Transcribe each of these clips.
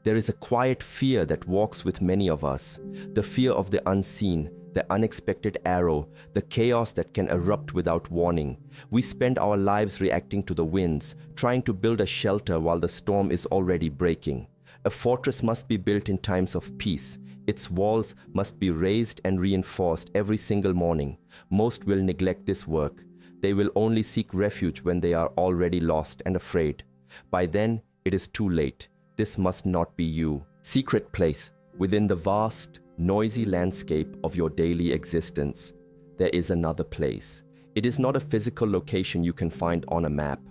There is a quiet fear that walks with many of us, the fear of the unseen, the unexpected arrow, the chaos that can erupt without warning. We spend our lives reacting to the winds, trying to build a shelter while the storm is already breaking. A fortress must be built in times of peace. Its walls must be raised and reinforced every single morning. Most will neglect this work. They will only seek refuge when they are already lost and afraid. By then, it is too late. This must not be you. Secret place. Within the vast, noisy landscape of your daily existence, there is another place. It is not a physical location you can find on a map.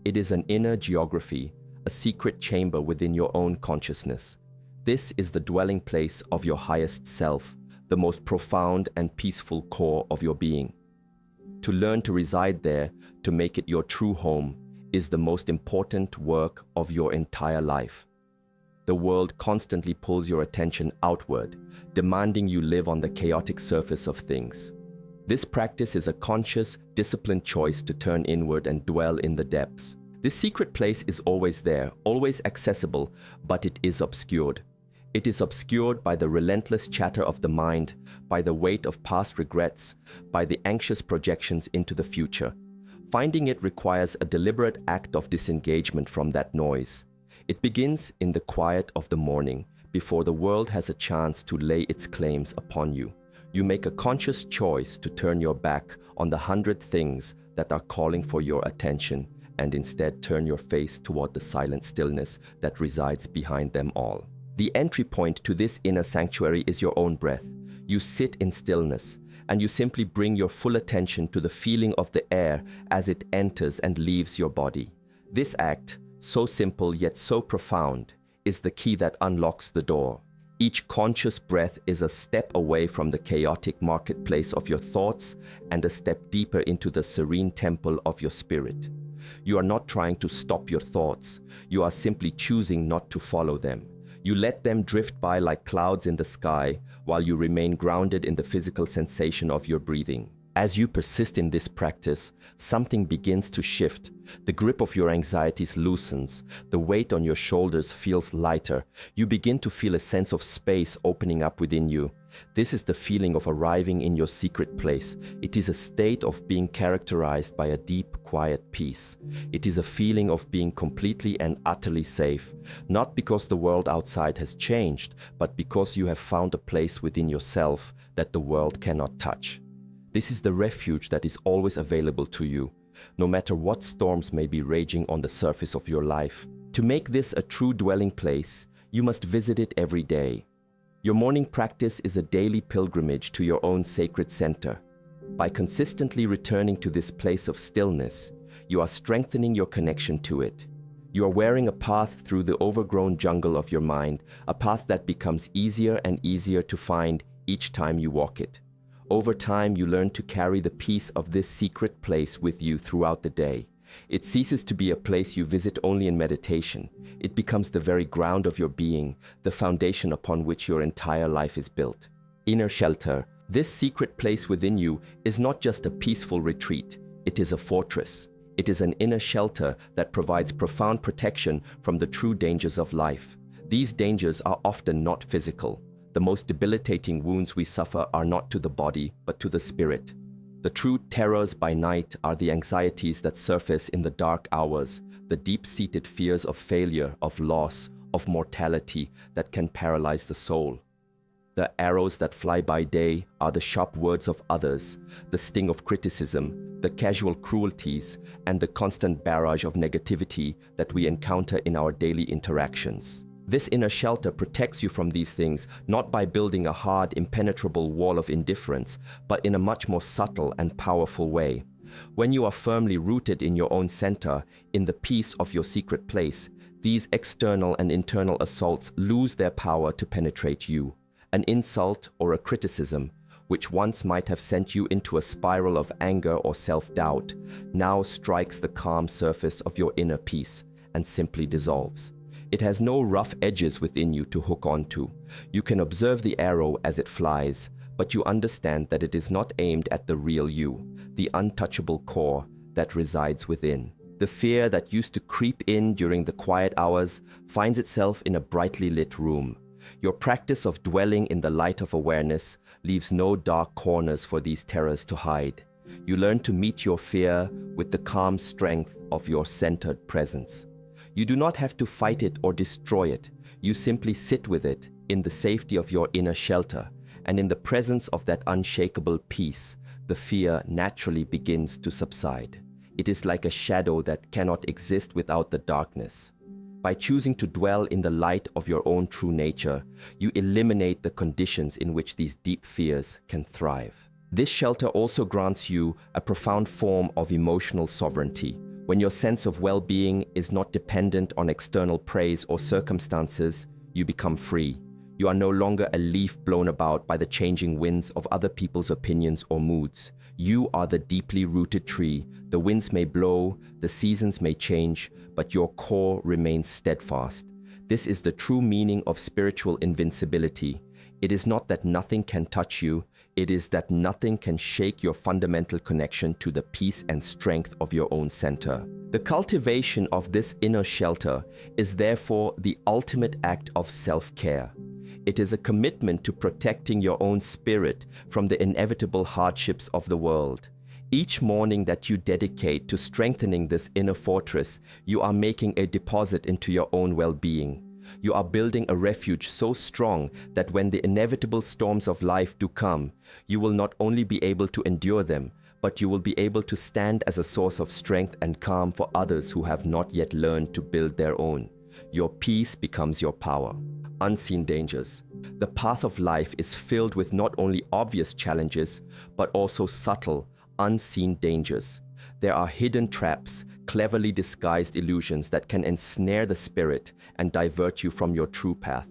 It is an inner geography, a secret chamber within your own consciousness. This is the dwelling place of your highest self, the most profound and peaceful core of your being. To learn to reside there, to make it your true home, is the most important work of your entire life. The world constantly pulls your attention outward, demanding you live on the chaotic surface of things. This practice is a conscious, disciplined choice to turn inward and dwell in the depths. This secret place is always there, always accessible, but it is obscured. It is obscured by the relentless chatter of the mind, by the weight of past regrets, by the anxious projections into the future. Finding it requires a deliberate act of disengagement from that noise. It begins in the quiet of the morning, before the world has a chance to lay its claims upon you. You make a conscious choice to turn your back on the 100 things that are calling for your attention and instead turn your face toward the silent stillness that resides behind them all. The entry point to this inner sanctuary is your own breath. You sit in stillness, and you simply bring your full attention to the feeling of the air as it enters and leaves your body. This act, so simple yet so profound, is the key that unlocks the door. Each conscious breath is a step away from the chaotic marketplace of your thoughts and a step deeper into the serene temple of your spirit. You are not trying to stop your thoughts. You are simply choosing not to follow them. You let them drift by like clouds in the sky while you remain grounded in the physical sensation of your breathing. As you persist in this practice, something begins to shift. The grip of your anxieties loosens. The weight on your shoulders feels lighter. You begin to feel a sense of space opening up within you. This is the feeling of arriving in your secret place. It is a state of being characterized by a deep, quiet peace. It is a feeling of being completely and utterly safe, not because the world outside has changed, but because you have found a place within yourself that the world cannot touch. This is the refuge that is always available to you, no matter what storms may be raging on the surface of your life. To make this a true dwelling place, you must visit it every day. Your morning practice is a daily pilgrimage to your own sacred center. By consistently returning to this place of stillness, you are strengthening your connection to it. You are wearing a path through the overgrown jungle of your mind, a path that becomes easier and easier to find each time you walk it. Over time, you learn to carry the peace of this secret place with you throughout the day. It ceases to be a place you visit only in meditation. It becomes the very ground of your being, the foundation upon which your entire life is built. Inner shelter. This secret place within you is not just a peaceful retreat. It is a fortress. It is an inner shelter that provides profound protection from the true dangers of life. These dangers are often not physical. The most debilitating wounds we suffer are not to the body, but to the spirit. The true terrors by night are the anxieties that surface in the dark hours, the deep-seated fears of failure, of loss, of mortality that can paralyze the soul. The arrows that fly by day are the sharp words of others, the sting of criticism, the casual cruelties, and the constant barrage of negativity that we encounter in our daily interactions. This inner shelter protects you from these things, not by building a hard, impenetrable wall of indifference, but in a much more subtle and powerful way. When you are firmly rooted in your own center, in the peace of your secret place, these external and internal assaults lose their power to penetrate you. An insult or a criticism, which once might have sent you into a spiral of anger or self-doubt, now strikes the calm surface of your inner peace and simply dissolves. It has no rough edges within you to hook onto. You can observe the arrow as it flies, but you understand that it is not aimed at the real you, the untouchable core that resides within. The fear that used to creep in during the quiet hours finds itself in a brightly lit room. Your practice of dwelling in the light of awareness leaves no dark corners for these terrors to hide. You learn to meet your fear with the calm strength of your centered presence. You do not have to fight it or destroy it. You simply sit with it in the safety of your inner shelter, and in the presence of that unshakable peace, the fear naturally begins to subside. It is like a shadow that cannot exist without the darkness. By choosing to dwell in the light of your own true nature, you eliminate the conditions in which these deep fears can thrive. This shelter also grants you a profound form of emotional sovereignty. When your sense of well-being is not dependent on external praise or circumstances, you become free. You are no longer a leaf blown about by the changing winds of other people's opinions or moods. You are the deeply rooted tree. The winds may blow, the seasons may change, but your core remains steadfast. This is the true meaning of spiritual invincibility. It is not that nothing can touch you, it is that nothing can shake your fundamental connection to the peace and strength of your own center. The cultivation of this inner shelter is therefore the ultimate act of self-care. It is a commitment to protecting your own spirit from the inevitable hardships of the world. Each morning that you dedicate to strengthening this inner fortress, you are making a deposit into your own well-being. You are building a refuge so strong that when the inevitable storms of life do come, you will not only be able to endure them, but you will be able to stand as a source of strength and calm for others who have not yet learned to build their own. Your peace becomes your power. Unseen dangers. The path of life is filled with not only obvious challenges, but also subtle, unseen dangers. There are hidden traps, cleverly disguised illusions that can ensnare the spirit and divert you from your true path.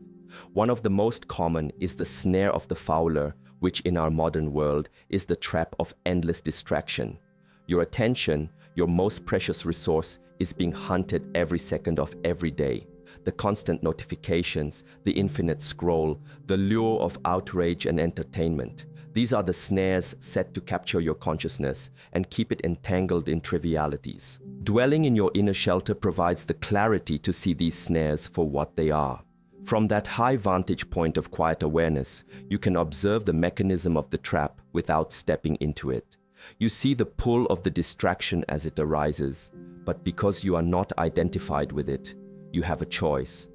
One of the most common is the snare of the fowler, which in our modern world is the trap of endless distraction. Your attention, your most precious resource, is being hunted every second of every day. The constant notifications, the infinite scroll, the lure of outrage and entertainment. These are the snares set to capture your consciousness and keep it entangled in trivialities. Dwelling in your inner shelter provides the clarity to see these snares for what they are. From that high vantage point of quiet awareness, you can observe the mechanism of the trap without stepping into it. You see the pull of the distraction as it arises, but because you are not identified with it, you have a choice.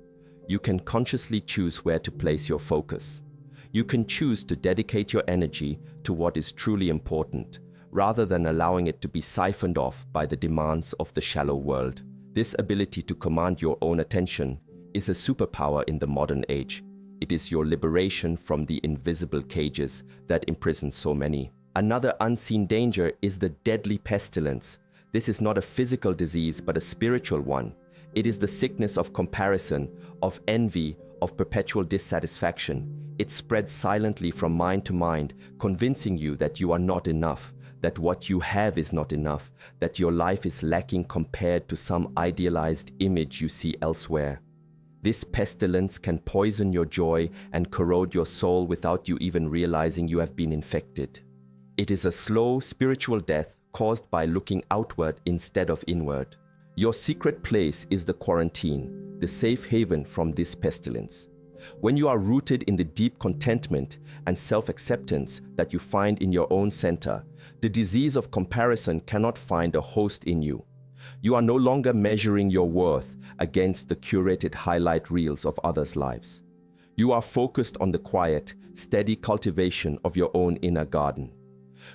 You can consciously choose where to place your focus. You can choose to dedicate your energy to what is truly important, rather than allowing it to be siphoned off by the demands of the shallow world. This ability to command your own attention is a superpower in the modern age. It is your liberation from the invisible cages that imprison so many. Another unseen danger is the deadly pestilence. This is not a physical disease, but a spiritual one. It is the sickness of comparison, of envy, of perpetual dissatisfaction. It spreads silently from mind to mind, convincing you that you are not enough, that what you have is not enough, that your life is lacking compared to some idealized image you see elsewhere. This pestilence can poison your joy and corrode your soul without you even realizing you have been infected. It is a slow spiritual death caused by looking outward instead of inward. Your secret place is the quarantine, the safe haven from this pestilence. When you are rooted in the deep contentment and self-acceptance that you find in your own center, the disease of comparison cannot find a host in you. You are no longer measuring your worth against the curated highlight reels of others' lives. You are focused on the quiet, steady cultivation of your own inner garden.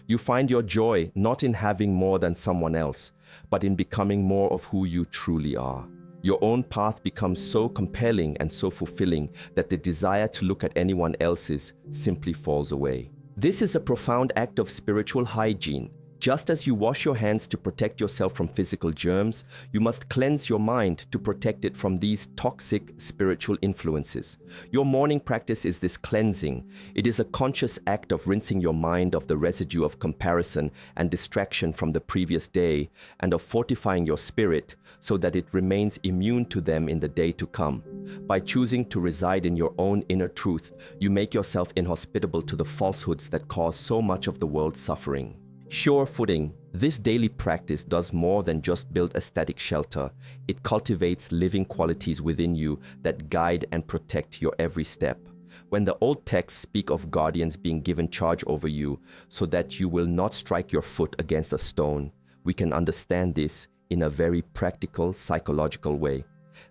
You find your joy not in having more than someone else, but in becoming more of who you truly are. Your own path becomes so compelling and so fulfilling that the desire to look at anyone else's simply falls away. This is a profound act of spiritual hygiene. Just as you wash your hands to protect yourself from physical germs, you must cleanse your mind to protect it from these toxic spiritual influences. Your morning practice is this cleansing. It is a conscious act of rinsing your mind of the residue of comparison and distraction from the previous day, and of fortifying your spirit so that it remains immune to them in the day to come. By choosing to reside in your own inner truth, you make yourself inhospitable to the falsehoods that cause so much of the world's suffering. Sure footing This daily practice does more than just build a static shelter. It cultivates living qualities within you that guide and protect your every step. When the old texts speak of guardians being given charge over you so that you will not strike your foot against a stone, we can understand this in a very practical, psychological way.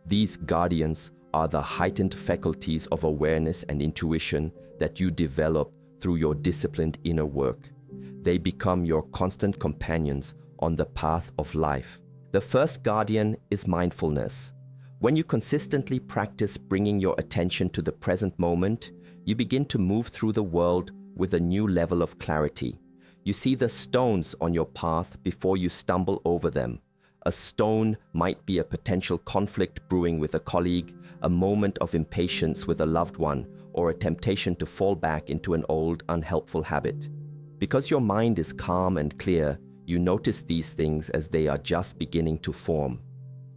These guardians are the heightened faculties of awareness and intuition that you develop through your disciplined inner work. They become your constant companions on the path of life. The first guardian is mindfulness. When you consistently practice bringing your attention to the present moment, you begin to move through the world with a new level of clarity. You see the stones on your path before you stumble over them. A stone might be a potential conflict brewing with a colleague, a moment of impatience with a loved one, or a temptation to fall back into an old, unhelpful habit. Because your mind is calm and clear, you notice these things as they are just beginning to form.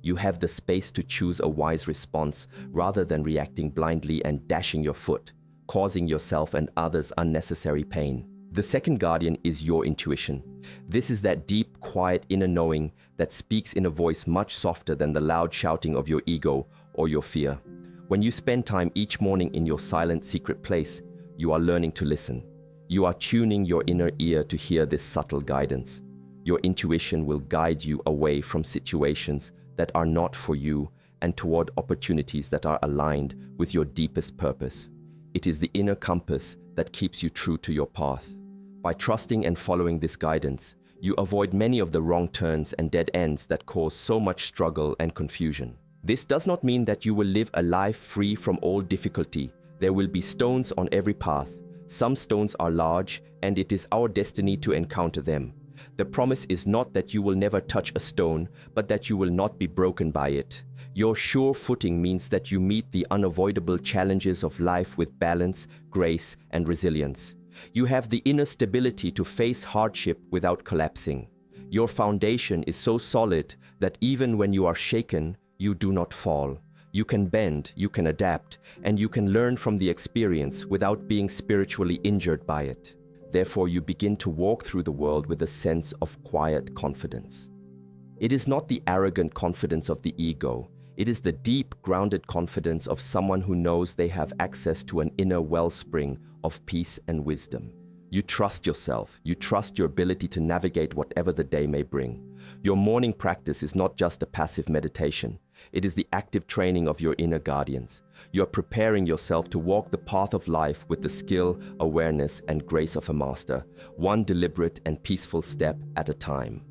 You have the space to choose a wise response rather than reacting blindly and dashing your foot, causing yourself and others unnecessary pain. The second guardian is your intuition. This is that deep, quiet inner knowing that speaks in a voice much softer than the loud shouting of your ego or your fear. When you spend time each morning in your silent, secret place, you are learning to listen. You are tuning your inner ear to hear this subtle guidance. Your intuition will guide you away from situations that are not for you and toward opportunities that are aligned with your deepest purpose. It is the inner compass that keeps you true to your path. By trusting and following this guidance, you avoid many of the wrong turns and dead ends that cause so much struggle and confusion. This does not mean that you will live a life free from all difficulty. There will be stones on every path. Some stones are large, and it is our destiny to encounter them. The promise is not that you will never touch a stone, but that you will not be broken by it. Your sure footing means that you meet the unavoidable challenges of life with balance, grace, and resilience. You have the inner stability to face hardship without collapsing. Your foundation is so solid that even when you are shaken, you do not fall. You can bend, you can adapt, and you can learn from the experience without being spiritually injured by it. Therefore, you begin to walk through the world with a sense of quiet confidence. It is not the arrogant confidence of the ego. It is the deep, grounded confidence of someone who knows they have access to an inner wellspring of peace and wisdom. You trust yourself. You trust your ability to navigate whatever the day may bring. Your morning practice is not just a passive meditation. It is the active training of your inner guardians. You are preparing yourself to walk the path of life with the skill, awareness, and grace of a master, one deliberate and peaceful step at a time.